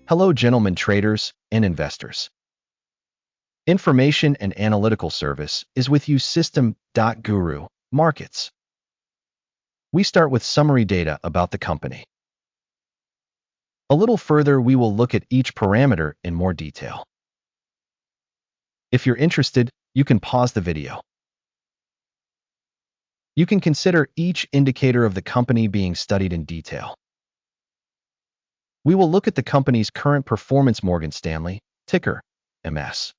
Hello, gentlemen traders and investors. Information and analytical service is with you System.GURU.Markets. We start with summary data about the company. A little further, we will look at each parameter in more detail. If you're interested, you can pause the video. You can consider each indicator of the company being studied in detail. We will look at the company's current performance. Morgan Stanley, ticker MS.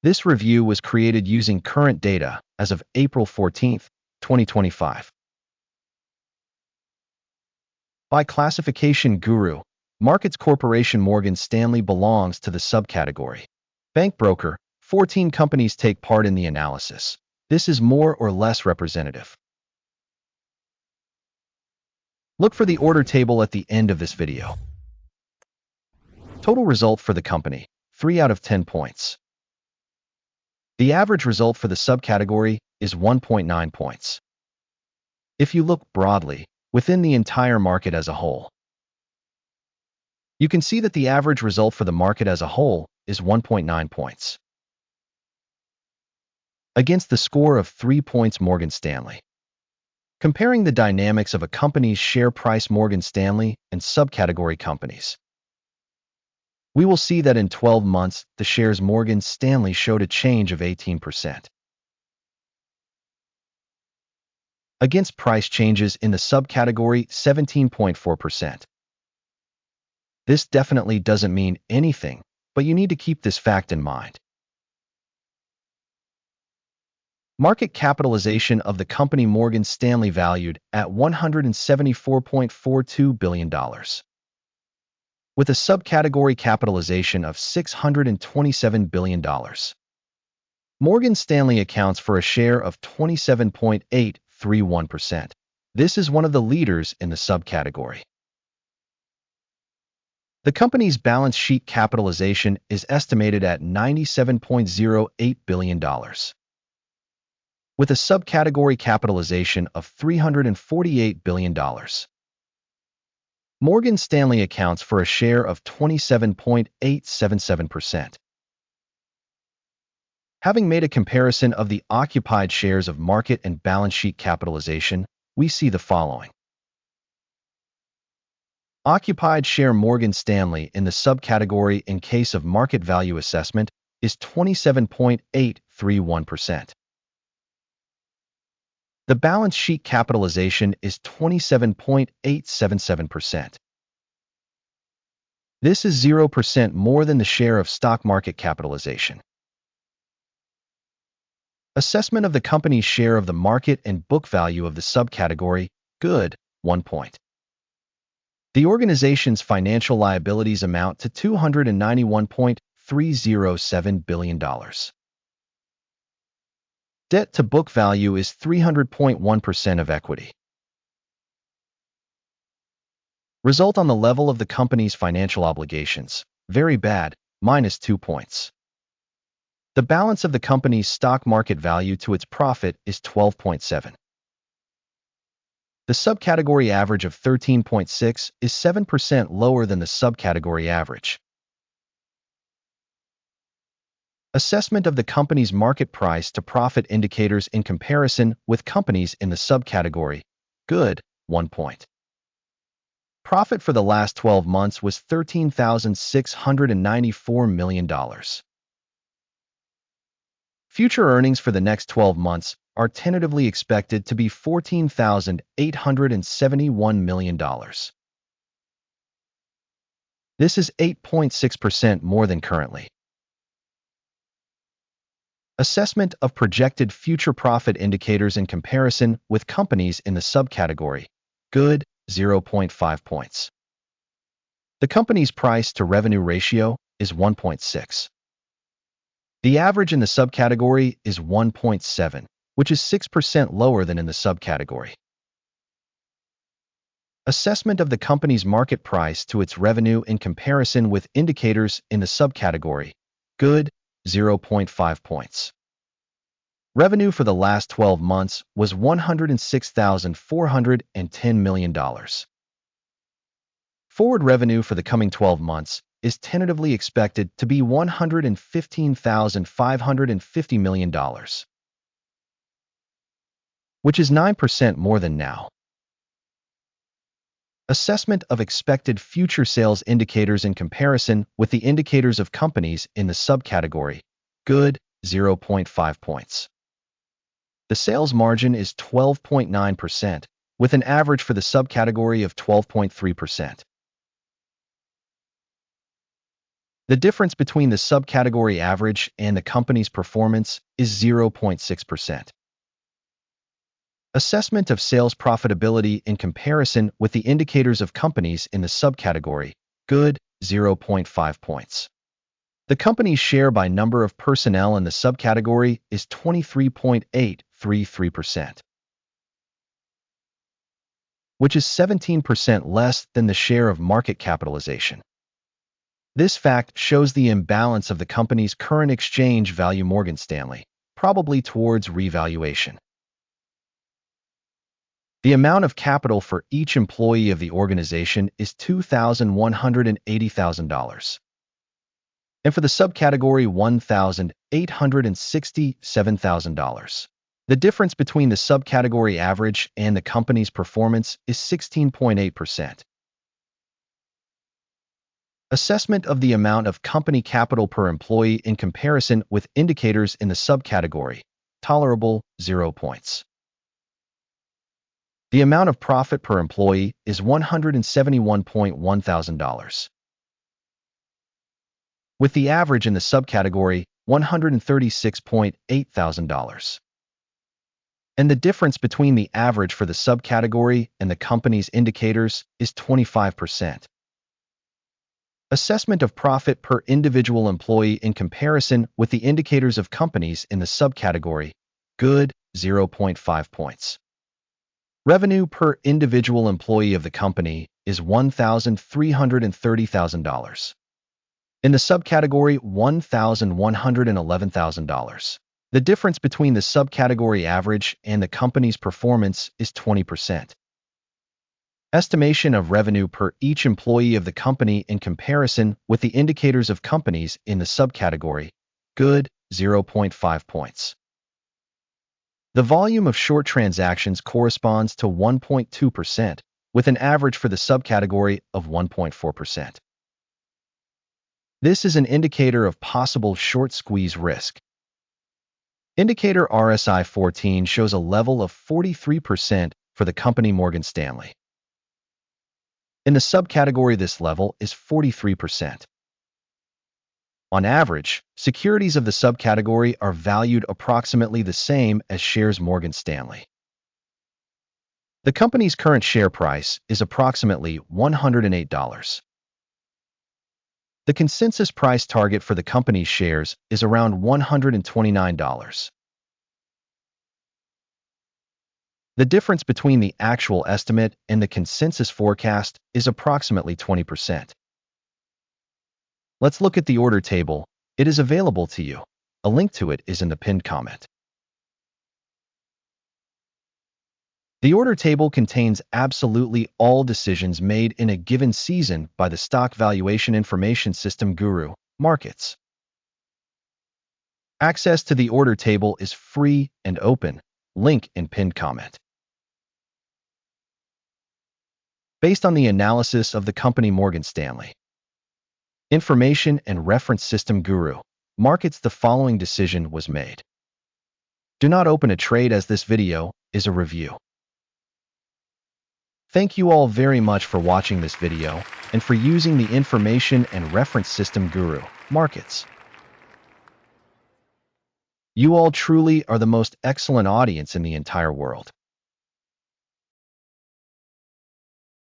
This review was created using current data as of April 14, 2025. By classification Guru.Markets Corporation, Morgan Stanley belongs to the subcategory bank broker. 14 companies take part in the analysis. This is more or less representative. Look for the order table at the end of this video. Total result for the company, 3 out of 10 points. The average result for the subcategory is 1.9 points. If you look broadly, within the entire market as a whole, you can see that the average result for the market as a whole is 1.9 points. Against the score of 3 points, Morgan Stanley. Comparing the dynamics of a company's share price, Morgan Stanley and subcategory companies, we will see that in 12 months, the shares Morgan Stanley showed a change of 18%. Against price changes in the subcategory, 17.4%. This definitely doesn't mean anything, but you need to keep this fact in mind. Market capitalization of the company Morgan Stanley valued at $174.42 billion. With a subcategory capitalization of $627 billion. Morgan Stanley accounts for a share of 27.831%. This is one of the leaders in the subcategory. The company's balance sheet capitalization is estimated at $97.08 billion. With a subcategory capitalization of $348 billion. Morgan Stanley accounts for a share of 27.877%. Having made a comparison of the occupied shares of market and balance sheet capitalization, we see the following. Occupied share Morgan Stanley in the subcategory in case of market value assessment is 27.831%. The balance sheet capitalization is 27.877%. This is 0% more than the share of stock market capitalization. Assessment of the company's share of the market and book value of the subcategory, good, 1 point. The organization's financial liabilities amount to $291.307 billion. Debt to book value is 300.1% of equity. Result on the level of the company's financial obligations, very bad, -2 points. The balance of the company's stock market value to its profit is 12.7. The subcategory average of 13.6 is 7% lower than the subcategory average. Assessment of the company's market price to profit indicators in comparison with companies in the subcategory, good, 1 point. Profit for the last 12 months was $13,694 million. Future earnings for the next 12 months are tentatively expected to be $14,871 million. This is 8.6% more than currently. Assessment of projected future profit indicators in comparison with companies in the subcategory, good, 0.5 points. The company's price-to-revenue ratio is 1.6. The average in the subcategory is 1.7, which is 6% lower than in the subcategory. Assessment of the company's market price to its revenue in comparison with indicators in the subcategory, good, 0.5 points. Revenue for the last 12 months was $106,410 million. Forward revenue for the coming 12 months is tentatively expected to be $115,550 million, which is 9% more than now. Assessment of expected future sales indicators in comparison with the indicators of companies in the subcategory, good, 0.5 points. The sales margin is 12.9%, with an average for the subcategory of 12.3%. The difference between the subcategory average and the company's performance is 0.6%. Assessment of sales profitability in comparison with the indicators of companies in the subcategory, good, 0.5 points. The company's share by number of personnel in the subcategory is 23.833%, which is 17% less than the share of market capitalization. This fact shows the imbalance of the company's current exchange value Morgan Stanley, probably towards revaluation. The amount of capital for each employee of the organization is $2,180,000. And for the subcategory, $1,867,000. The difference between the subcategory average and the company's performance is 16.8%. Assessment of the amount of company capital per employee in comparison with indicators in the subcategory, tolerable, 0 points. The amount of profit per employee is $171.1 thousand, with the average in the subcategory $136.8 thousand. And the difference between the average for the subcategory and the company's indicators is 25%. Assessment of profit per individual employee in comparison with the indicators of companies in the subcategory, good, 0.5 points. Revenue per individual employee of the company is $1,330,000. In the subcategory, $1,111,000. The difference between the subcategory average and the company's performance is 20%. Estimation of revenue per each employee of the company in comparison with the indicators of companies in the subcategory, good, 0.5 points. The volume of short transactions corresponds to 1.2%, with an average for the subcategory of 1.4%. This is an indicator of possible short squeeze risk. Indicator RSI 14 shows a level of 43% for the company Morgan Stanley. In the subcategory, this level is 43%. On average, securities of the subcategory are valued approximately the same as shares Morgan Stanley. The company's current share price is approximately $108. The consensus price target for the company's shares is around $129. The difference between the actual estimate and the consensus forecast is approximately 20%. Let's look at the order table. It is available to you. A link to it is in the pinned comment. The order table contains absolutely all decisions made in a given season by the stock valuation information system Guru.Markets. Access to the order table is free and open. Link in pinned comment. Based on the analysis of the company Morgan Stanley Information and Reference System Guru.Markets, the following decision was made. Do not open a trade, as this video is a review. Thank you all very much for watching this video and for using the Information and Reference System Guru.Markets. You all truly are the most excellent audience in the entire world.